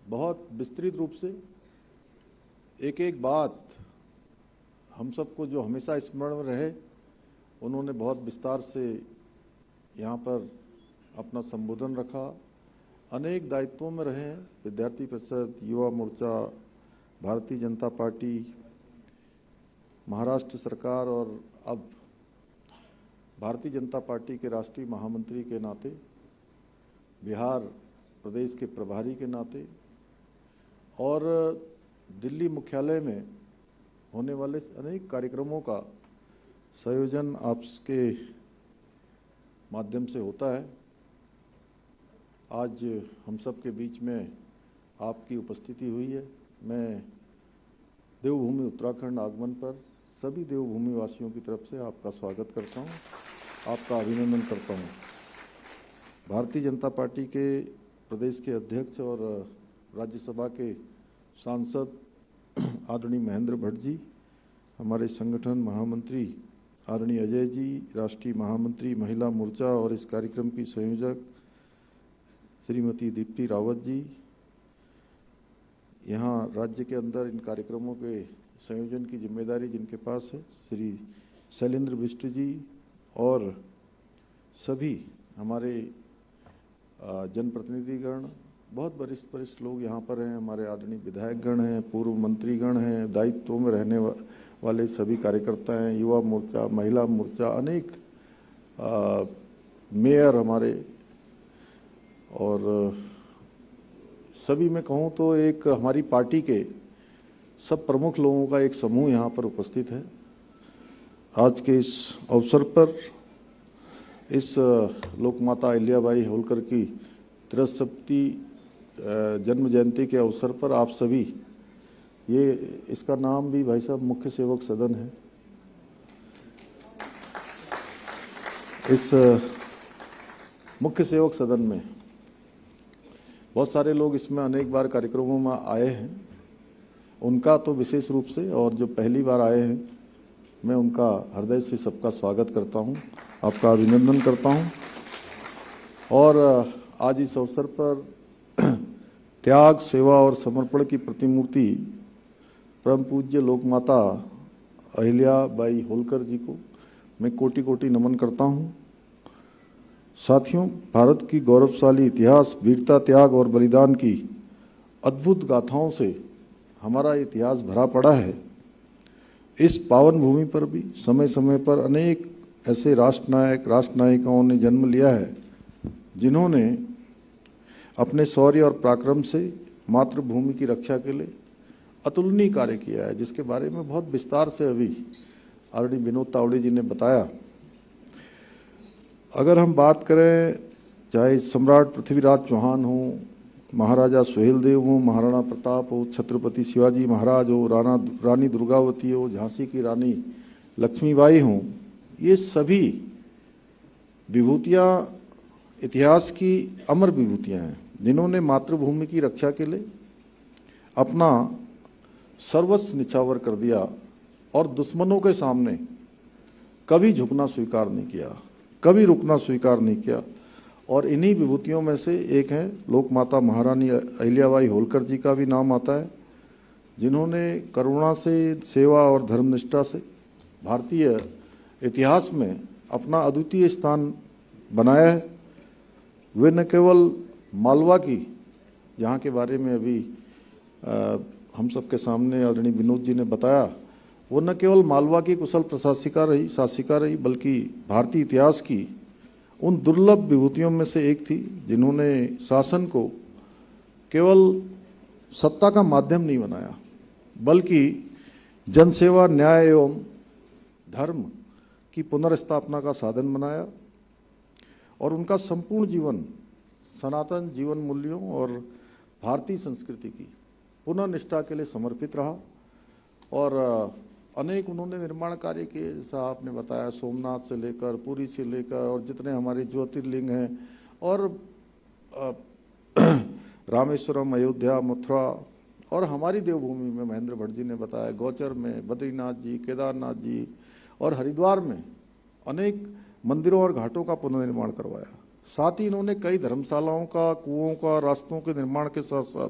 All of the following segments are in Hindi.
बहुत विस्तृत रूप से एक एक बात हम सबको जो हमेशा स्मरण में रहे, उन्होंने बहुत विस्तार से यहाँ पर अपना संबोधन रखा। अनेक दायित्वों में रहे हैं, विद्यार्थी परिषद, युवा मोर्चा, भारतीय जनता पार्टी, महाराष्ट्र सरकार और अब भारतीय जनता पार्टी के राष्ट्रीय महामंत्री के नाते, बिहार प्रदेश के प्रभारी के नाते और दिल्ली मुख्यालय में होने वाले अनेक कार्यक्रमों का संयोजन आपके माध्यम से होता है। आज हम सब के बीच में आपकी उपस्थिति हुई है। मैं देवभूमि उत्तराखंड आगमन पर सभी देवभूमि वासियों की तरफ से आपका स्वागत करता हूं, आपका अभिनंदन करता हूं। भारतीय जनता पार्टी के प्रदेश के अध्यक्ष और राज्यसभा के सांसद आदरणीय महेंद्र भट्ट जी, हमारे संगठन महामंत्री आदरणीय अजय जी, राष्ट्रीय महामंत्री महिला मोर्चा और इस कार्यक्रम की संयोजक श्रीमती दीप्ति रावत जी, यहाँ राज्य के अंदर इन कार्यक्रमों के संयोजन की जिम्मेदारी जिनके पास है, श्री शैलेंद्र बिष्ट जी और सभी हमारे जनप्रतिनिधिगण, बहुत वरिष्ठ लोग यहाँ पर हैं। हमारे आदरणीय विधायकगण हैं, पूर्व मंत्रीगण हैं, दायित्वों में रहने वाले सभी कार्यकर्ता हैं, युवा मोर्चा, महिला मोर्चा, अनेक मेयर हमारे, और सभी मैं कहूँ तो एक हमारी पार्टी के सब प्रमुख लोगों का एक समूह यहाँ पर उपस्थित है। आज के इस अवसर पर, इस लोकमाता अहिल्याबाई होलकर की 63वीं जन्म जयंती के अवसर पर आप सभी, ये इसका नाम भी भाई साहब मुख्य सेवक सदन है। इस मुख्य सेवक सदन में बहुत सारे लोग इसमें अनेक बार कार्यक्रमों में आए हैं, उनका तो विशेष रूप से, और जो पहली बार आए हैं मैं उनका हृदय से सबका स्वागत करता हूं, आपका अभिनंदन करता हूं। और आज इस अवसर पर त्याग, सेवा और समर्पण की प्रतिमूर्ति परम पूज्य लोकमाता अहिल्याबाई होलकर जी को मैं कोटि कोटि नमन करता हूं। साथियों, भारत की गौरवशाली इतिहास, वीरता, त्याग और बलिदान की अद्भुत गाथाओं से हमारा इतिहास भरा पड़ा है। इस पावन भूमि पर भी समय समय पर अनेक ऐसे राष्ट्रनायक, राष्ट्रनायिकाओं ने जन्म लिया है, जिन्होंने अपने शौर्य और पराक्रम से मातृभूमि की रक्षा के लिए अतुलनीय कार्य किया है, जिसके बारे में बहुत विस्तार से अभी आदरणीय विनोद तावड़े जी ने बताया। अगर हम बात करें, चाहे सम्राट पृथ्वीराज चौहान हो, महाराजा सुहेलदेव हो, महाराणा प्रताप हो, छत्रपति शिवाजी महाराज हो, रानी दुर्गावती हो, झांसी की रानी लक्ष्मीबाई हो, ये सभी विभूतियां इतिहास की अमर विभूतियां हैं, जिन्होंने मातृभूमि की रक्षा के लिए अपना सर्वस्व निछावर कर दिया और दुश्मनों के सामने कभी झुकना स्वीकार नहीं किया, कभी रुकना स्वीकार नहीं किया। और इन्हीं विभूतियों में से एक है लोकमाता महारानी अहिल्याबाई होलकर जी का भी नाम आता है, जिन्होंने करुणा से, सेवा और धर्मनिष्ठा से भारतीय इतिहास में अपना अद्वितीय स्थान बनाया है। वे न केवल मालवा की, जहाँ के बारे में अभी हम सबके सामने आदरणीय विनोद जी ने बताया, वो न केवल मालवा की कुशल शासिका रही, बल्कि भारतीय इतिहास की उन दुर्लभ विभूतियों में से एक थी, जिन्होंने शासन को केवल सत्ता का माध्यम नहीं बनाया, बल्कि जनसेवा, न्याय एवं धर्म की पुनर्स्थापना का साधन बनाया। और उनका संपूर्ण जीवन सनातन जीवन मूल्यों और भारतीय संस्कृति की पुनः निष्ठा के लिए समर्पित रहा। और अनेक उन्होंने निर्माण कार्य किए, जैसा आपने बताया, सोमनाथ से लेकर, पुरी से लेकर, और जितने हमारे ज्योतिर्लिंग हैं, और रामेश्वरम, अयोध्या, मथुरा, और हमारी देवभूमि में महेंद्र भट्ट जी ने बताया, गौचर में बद्रीनाथ जी, केदारनाथ जी, और हरिद्वार में अनेक मंदिरों और घाटों का पुनर्निर्माण करवाया। साथ ही इन्होंने कई धर्मशालाओं का, कुओं का, रास्तों के निर्माण के साथ साथ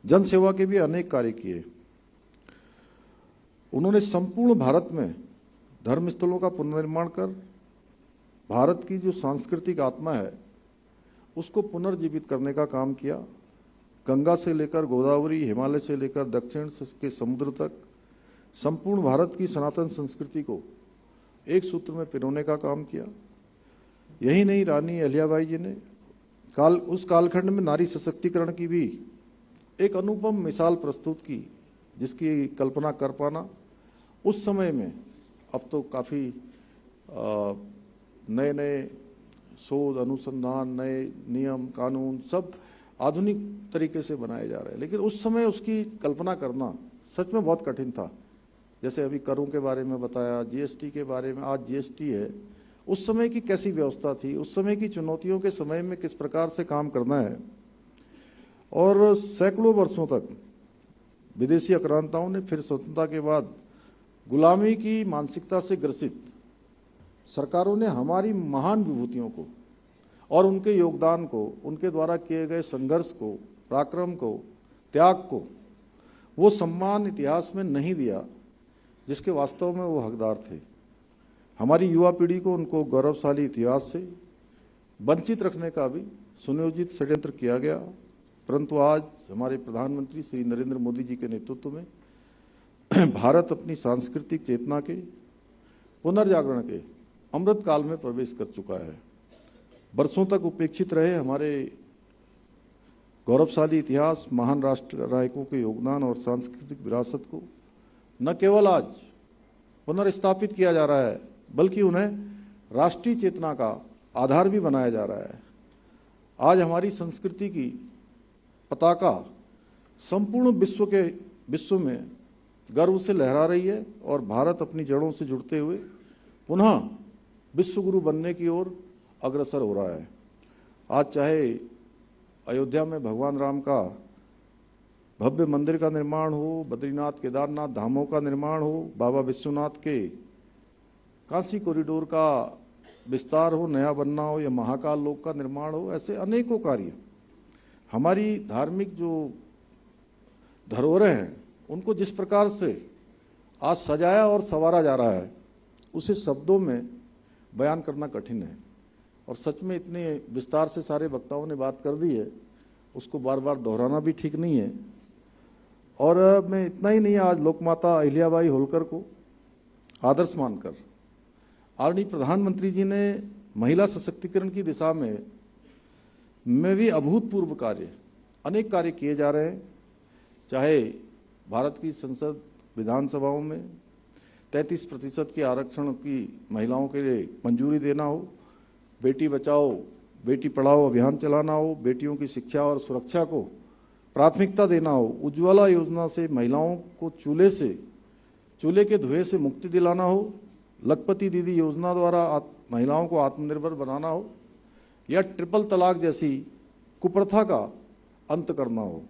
जन सेवा के भी अनेक कार्य किए। उन्होंने संपूर्ण भारत में धर्मस्थलों का पुनर्निर्माण कर भारत की जो सांस्कृतिक आत्मा है उसको पुनर्जीवित करने का काम किया। गंगा से लेकर गोदावरी, हिमालय से लेकर दक्षिण के समुद्र तक संपूर्ण भारत की सनातन संस्कृति को एक सूत्र में पिरोने का काम किया। यही नहीं, रानी अहिल्याबाई जी ने उस कालखंड में नारी सशक्तिकरण की भी एक अनुपम मिसाल प्रस्तुत की, जिसकी कल्पना कर पाना उस समय में, अब तो काफ़ी नए नए शोध अनुसंधान, नए नियम कानून सब आधुनिक तरीके से बनाए जा रहे हैं, लेकिन उस समय उसकी कल्पना करना सच में बहुत कठिन था। जैसे अभी करों के बारे में बताया, जीएसटी के बारे में, आज जीएसटी है, उस समय की कैसी व्यवस्था थी, उस समय की चुनौतियों के समय में किस प्रकार से काम करना है। और सैकड़ों वर्षों तक विदेशी आक्रांताओं ने फिर स्वतंत्रता के बाद गुलामी की मानसिकता से ग्रसित सरकारों ने हमारी महान विभूतियों को और उनके योगदान को, उनके द्वारा किए गए संघर्ष को, पराक्रम को, त्याग को वो सम्मान इतिहास में नहीं दिया जिसके वास्तव में वो हकदार थे। हमारी युवा पीढ़ी को उनको गौरवशाली इतिहास से वंचित रखने का भी सुनियोजित षड्यंत्र किया गया, परंतु आज हमारे प्रधानमंत्री श्री नरेंद्र मोदी जी के नेतृत्व में भारत अपनी सांस्कृतिक चेतना के पुनर्जागरण के अमृत काल में प्रवेश कर चुका है। वर्षों तक उपेक्षित रहे हमारे गौरवशाली इतिहास, महान राष्ट्र नायकों के योगदान और सांस्कृतिक विरासत को न केवल आज पुनर्स्थापित किया जा रहा है, बल्कि उन्हें राष्ट्रीय चेतना का आधार भी बनाया जा रहा है। आज हमारी संस्कृति की पताका संपूर्ण विश्व में गर्व से लहरा रही है और भारत अपनी जड़ों से जुड़ते हुए पुनः विश्व गुरु बनने की ओर अग्रसर हो रहा है। आज चाहे अयोध्या में भगवान राम का भव्य मंदिर का निर्माण हो, बद्रीनाथ केदारनाथ धामों का निर्माण हो, बाबा विश्वनाथ के काशी कॉरिडोर का विस्तार हो, नया बनना हो, या महाकाल लोक का निर्माण हो, ऐसे अनेकों कार्य हमारी धार्मिक जो धरोहरें हैं उनको जिस प्रकार से आज सजाया और संवारा जा रहा है उसे शब्दों में बयान करना कठिन है। और सच में इतने विस्तार से सारे वक्ताओं ने बात कर दी है, उसको बार बार दोहराना भी ठीक नहीं है। और मैं इतना ही नहीं, आज लोकमाता अहिल्याबाई होलकर को आदर्श मानकर आदरणीय प्रधानमंत्री जी ने महिला सशक्तिकरण की दिशा में भी अभूतपूर्व कार्य, अनेक कार्य किए जा रहे हैं। चाहे भारत की संसद विधानसभाओं में 33% के आरक्षण की महिलाओं के लिए मंजूरी देना हो, बेटी बचाओ बेटी पढ़ाओ अभियान चलाना हो, बेटियों की शिक्षा और सुरक्षा को प्राथमिकता देना हो, उज्ज्वला योजना से महिलाओं को चूल्हे के धुएं से मुक्ति दिलाना हो, लखपति दीदी योजना द्वारा महिलाओं को आत्मनिर्भर बनाना हो, या ट्रिपल तलाक जैसी कुप्रथा का अंत करना हो।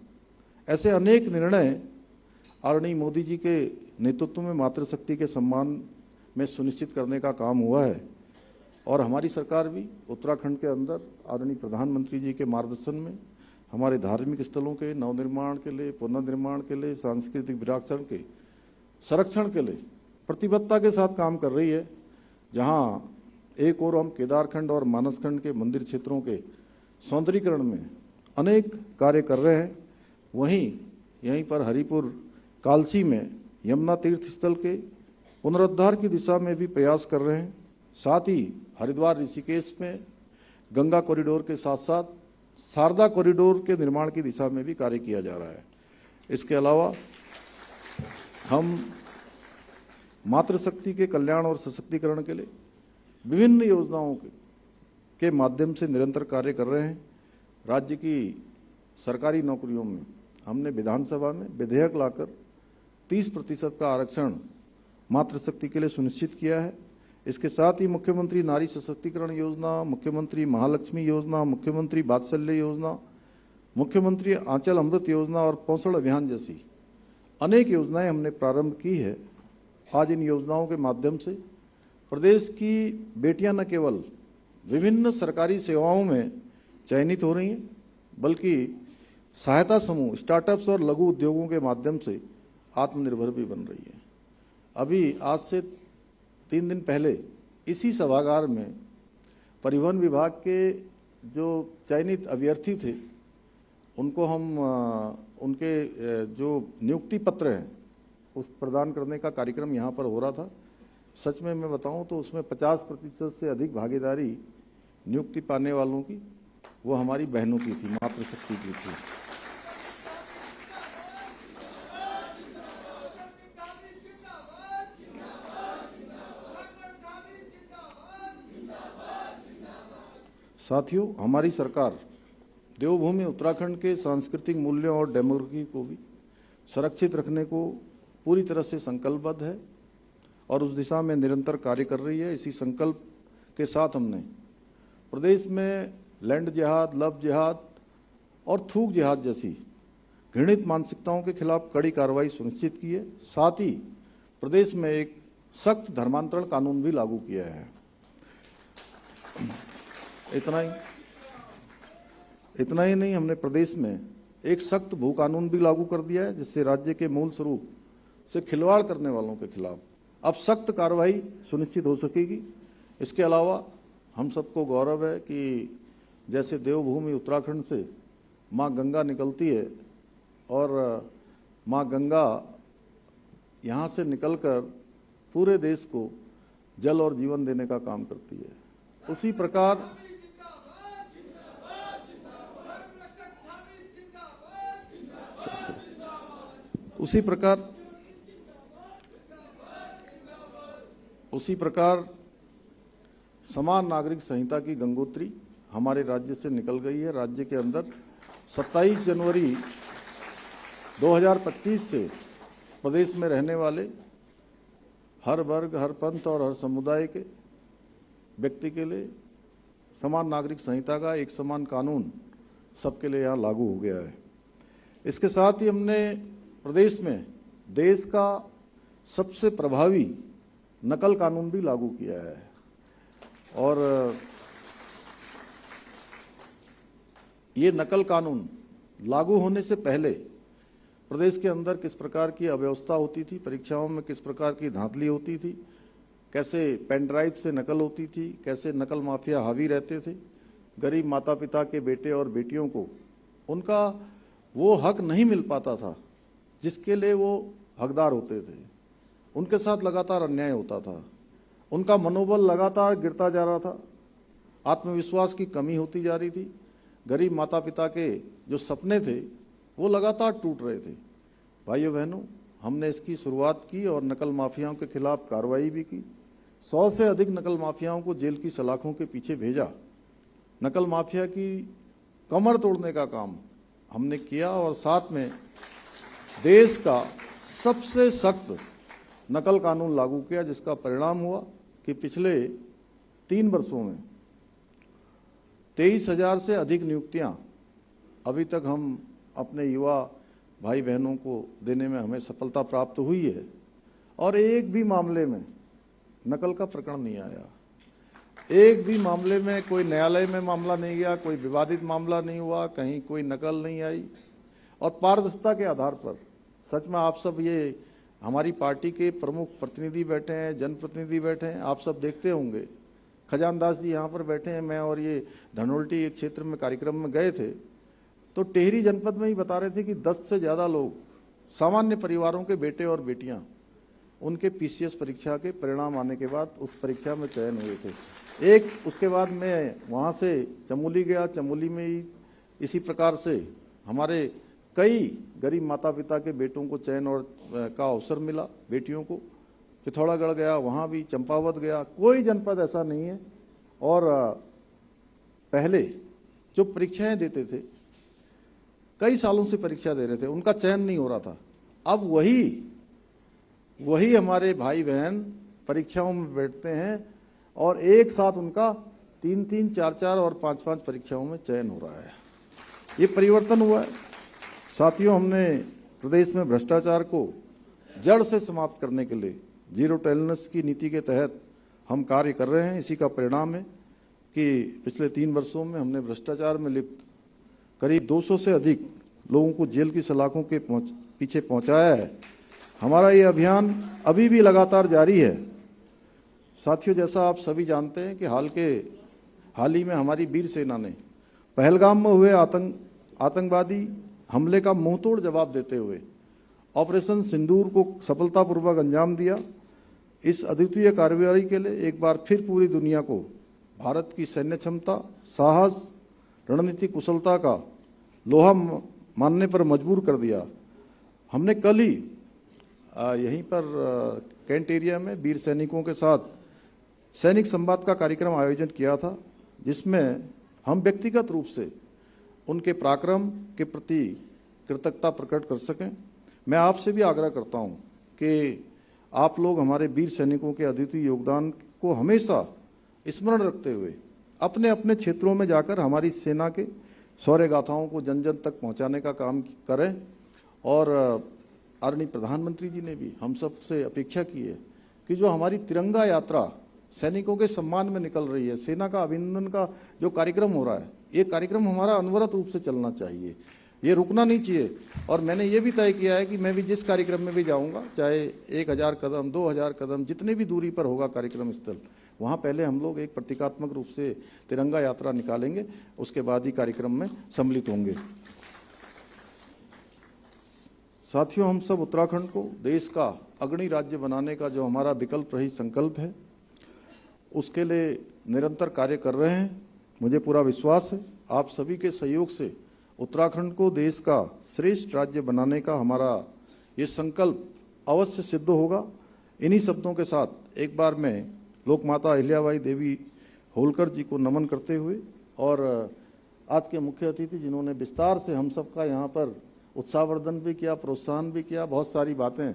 ऐसे अनेक निर्णय आदरणीय मोदी जी के नेतृत्व में मातृशक्ति के सम्मान में सुनिश्चित करने का काम हुआ है। और हमारी सरकार भी उत्तराखंड के अंदर आदरणीय प्रधानमंत्री जी के मार्गदर्शन में हमारे धार्मिक स्थलों के नवनिर्माण के लिए, पुनर्निर्माण के लिए, सांस्कृतिक विरासत के संरक्षण के लिए प्रतिबद्धता के साथ काम कर रही है। जहां एक और हम केदारखंड और मानसखंड के मंदिर क्षेत्रों के सौंदर्यीकरण में अनेक कार्य कर रहे हैं, वहीं यहीं पर हरिपुर कालसी में यमुना तीर्थ स्थल के पुनरुद्धार की दिशा में भी प्रयास कर रहे हैं। साथ ही हरिद्वार ऋषिकेश में गंगा कॉरिडोर के साथ साथ शारदा कॉरिडोर के निर्माण की दिशा में भी कार्य किया जा रहा है। इसके अलावा हम मातृशक्ति के कल्याण और सशक्तिकरण के लिए विभिन्न योजनाओं के माध्यम से निरंतर कार्य कर रहे हैं। राज्य की सरकारी नौकरियों में हमने विधानसभा में विधेयक लाकर 30% का आरक्षण मातृशक्ति के लिए सुनिश्चित किया है। इसके साथ ही मुख्यमंत्री नारी सशक्तिकरण योजना, मुख्यमंत्री महालक्ष्मी योजना, मुख्यमंत्री वात्सल्य योजना, मुख्यमंत्री आंचल अमृत योजना और पोषण अभियान जैसी अनेक योजनाएं हमने प्रारंभ की है। आज इन योजनाओं के माध्यम से प्रदेश की बेटियां न केवल विभिन्न सरकारी सेवाओं में चयनित हो रही हैं, बल्कि सहायता समूह, स्टार्टअप्स और लघु उद्योगों के माध्यम से आत्मनिर्भर भी बन रही है। अभी आज से 3 दिन पहले इसी सभागार में परिवहन विभाग के जो चयनित अभ्यर्थी थे उनको हम उनके जो नियुक्ति पत्र हैं उस प्रदान करने का कार्यक्रम यहाँ पर हो रहा था। सच में मैं बताऊं तो उसमें 50% से अधिक भागीदारी नियुक्ति पाने वालों की वो हमारी बहनों की थी, मातृशक्ति की थी। साथियों, हमारी सरकार देवभूमि उत्तराखंड के सांस्कृतिक मूल्यों और डेमोक्रेसी को भी सुरक्षित रखने को पूरी तरह से संकल्पबद्ध है और उस दिशा में निरंतर कार्य कर रही है। इसी संकल्प के साथ हमने प्रदेश में लैंड जिहाद, लव जिहाद और थूक जिहाद जैसी घृणित मानसिकताओं के खिलाफ कड़ी कार्रवाई सुनिश्चित की है। साथ ही प्रदेश में एक सख्त धर्मांतरण कानून भी लागू किया है। इतना ही नहीं, हमने प्रदेश में एक सख्त भू कानून भी लागू कर दिया है जिससे राज्य के मूल स्वरूप से खिलवाड़ करने वालों के खिलाफ अब सख्त कार्रवाई सुनिश्चित हो सकेगी। इसके अलावा हम सबको गौरव है कि जैसे देवभूमि उत्तराखंड से माँ गंगा निकलती है और माँ गंगा यहाँ से निकलकर पूरे देश को जल और जीवन देने का काम करती है, उसी प्रकार समान नागरिक संहिता की गंगोत्री हमारे राज्य से निकल गई है। राज्य के अंदर 27 जनवरी 2025 से प्रदेश में रहने वाले हर वर्ग, हर पंथ और हर समुदाय के व्यक्ति के लिए समान नागरिक संहिता का एक समान कानून सबके लिए यहाँ लागू हो गया है। इसके साथ ही हमने प्रदेश में देश का सबसे प्रभावी नकल कानून भी लागू किया है और ये नकल कानून लागू होने से पहले प्रदेश के अंदर किस प्रकार की अव्यवस्था होती थी, परीक्षाओं में किस प्रकार की धांधली होती थी, कैसे पेन ड्राइव से नकल होती थी, कैसे नकल माफिया हावी रहते थे, गरीब माता पिता के बेटे और बेटियों को उनका वो हक नहीं मिल पाता था जिसके लिए वो हकदार होते थे, उनके साथ लगातार अन्याय होता था, उनका मनोबल लगातार गिरता जा रहा था, आत्मविश्वास की कमी होती जा रही थी, गरीब माता पिता के जो सपने थे वो लगातार टूट रहे थे। भाइयों बहनों, हमने इसकी शुरुआत की और नकल माफियाओं के खिलाफ कार्रवाई भी की। 100 से अधिक नकल माफियाओं को जेल की सलाखों के पीछे भेजा। नकल माफिया की कमर तोड़ने का काम हमने किया और साथ में देश का सबसे सख्त नकल कानून लागू किया, जिसका परिणाम हुआ कि पिछले 3 वर्षों में 23,000 से अधिक नियुक्तियां अभी तक हम अपने युवा भाई बहनों को देने में हमें सफलता प्राप्त हुई है और एक भी मामले में नकल का प्रकरण नहीं आया। एक भी मामले में कोई न्यायालय में मामला नहीं गया, कोई विवादित मामला नहीं हुआ, कहीं कोई नकल नहीं आई और पारदर्शिता के आधार पर सच में आप सब, ये हमारी पार्टी के प्रमुख प्रतिनिधि बैठे हैं, जनप्रतिनिधि बैठे हैं, आप सब देखते होंगे, खजानदास जी यहाँ पर बैठे हैं, मैं और ये धनोल्टी एक क्षेत्र में कार्यक्रम में गए थे तो टिहरी जनपद में ही बता रहे थे कि 10 से ज़्यादा लोग सामान्य परिवारों के बेटे और बेटियां उनके पीसीएस परीक्षा के परिणाम आने के बाद उस परीक्षा में चयन हुए थे। एक उसके बाद मैं वहाँ से चमोली गया, चमोली में ही इसी प्रकार से हमारे कई गरीब माता पिता के बेटों को चयन और का अवसर मिला, बेटियों को। पिथौरागढ़ गया, वहाँ भी चंपावत गया, कोई जनपद ऐसा नहीं है। और पहले जो परीक्षाएं देते थे, कई सालों से परीक्षा दे रहे थे, उनका चयन नहीं हो रहा था, अब वही हमारे भाई बहन परीक्षाओं में बैठते हैं और एक साथ उनका 3-3, 4-4 और 5-5 परीक्षाओं में चयन हो रहा है। ये परिवर्तन हुआ है। साथियों, हमने प्रदेश में भ्रष्टाचार को जड़ से समाप्त करने के लिए जीरो टॉलरेंस की नीति के तहत हम कार्य कर रहे हैं। इसी का परिणाम है कि पिछले 3 वर्षों में हमने भ्रष्टाचार में लिप्त करीब 200 से अधिक लोगों को जेल की सलाखों के पीछे पहुंचाया है। हमारा ये अभियान अभी भी लगातार जारी है। साथियों, जैसा आप सभी जानते हैं कि हाल ही में हमारी वीर सेना ने पहलगाम में हुए आतंकवादी हमले का मुंहतोड़ जवाब देते हुए ऑपरेशन सिंदूर को सफलतापूर्वक अंजाम दिया। इस अद्वितीय कार्रवाई के लिए एक बार फिर पूरी दुनिया को भारत की सैन्य क्षमता, साहस, रणनीतिक कुशलता का लोहा मानने पर मजबूर कर दिया। हमने कल ही यहीं पर कैंट एरिया में वीर सैनिकों के साथ सैनिक संवाद का कार्यक्रम आयोजित किया था, जिसमें हम व्यक्तिगत रूप से उनके पराक्रम के प्रति कृतज्ञता प्रकट कर सकें। मैं आपसे भी आग्रह करता हूं कि आप लोग हमारे वीर सैनिकों के अद्वितीय योगदान को हमेशा स्मरण रखते हुए अपने अपने क्षेत्रों में जाकर हमारी सेना के शौर्य गाथाओं को जन जन तक पहुंचाने का काम करें। और आदरणीय प्रधानमंत्री जी ने भी हम सब से अपेक्षा की है कि जो हमारी तिरंगा यात्रा सैनिकों के सम्मान में निकल रही है, सेना का अभिनंदन का जो कार्यक्रम हो रहा है, ये कार्यक्रम हमारा अनवरत रूप से चलना चाहिए, ये रुकना नहीं चाहिए। और मैंने ये भी तय किया है कि मैं भी जिस कार्यक्रम में भी जाऊंगा, चाहे 1000 कदम, 2000 कदम, जितने भी दूरी पर होगा कार्यक्रम स्थल, वहाँ पहले हम लोग एक प्रतीकात्मक रूप से तिरंगा यात्रा निकालेंगे, उसके बाद ही कार्यक्रम में सम्मिलित होंगे। साथियों, हम सब उत्तराखंड को देश का अग्रणी राज्य बनाने का जो हमारा विकल्प रही संकल्प है, उसके लिए निरंतर कार्य कर रहे हैं। मुझे पूरा विश्वास है आप सभी के सहयोग से उत्तराखंड को देश का श्रेष्ठ राज्य बनाने का हमारा ये संकल्प अवश्य सिद्ध होगा। इन्हीं शब्दों के साथ एक बार मैं लोकमाता अहिल्याबाई देवी होलकर जी को नमन करते हुए और आज के मुख्य अतिथि जिन्होंने विस्तार से हम सबका यहाँ पर उत्साहवर्धन भी किया, प्रोत्साहन भी किया, बहुत सारी बातें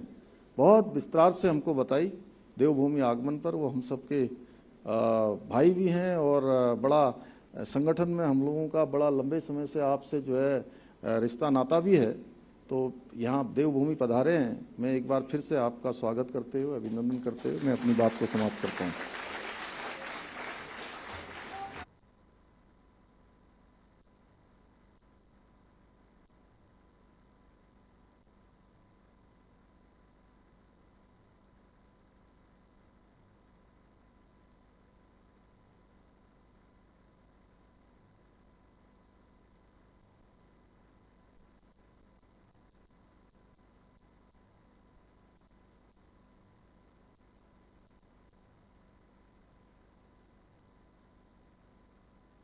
बहुत विस्तार से हमको बताई देवभूमि आगमन पर, वो हम सबके भाई भी हैं और बड़ा संगठन में हम लोगों का बड़ा लंबे समय से आपसे जो है रिश्ता नाता भी है। तो यहाँ देवभूमि पधारे हैं। मैं एक बार फिर से आपका स्वागत करते हुए, अभिनंदन करते हुए मैं अपनी बात को समाप्त करता हूँ।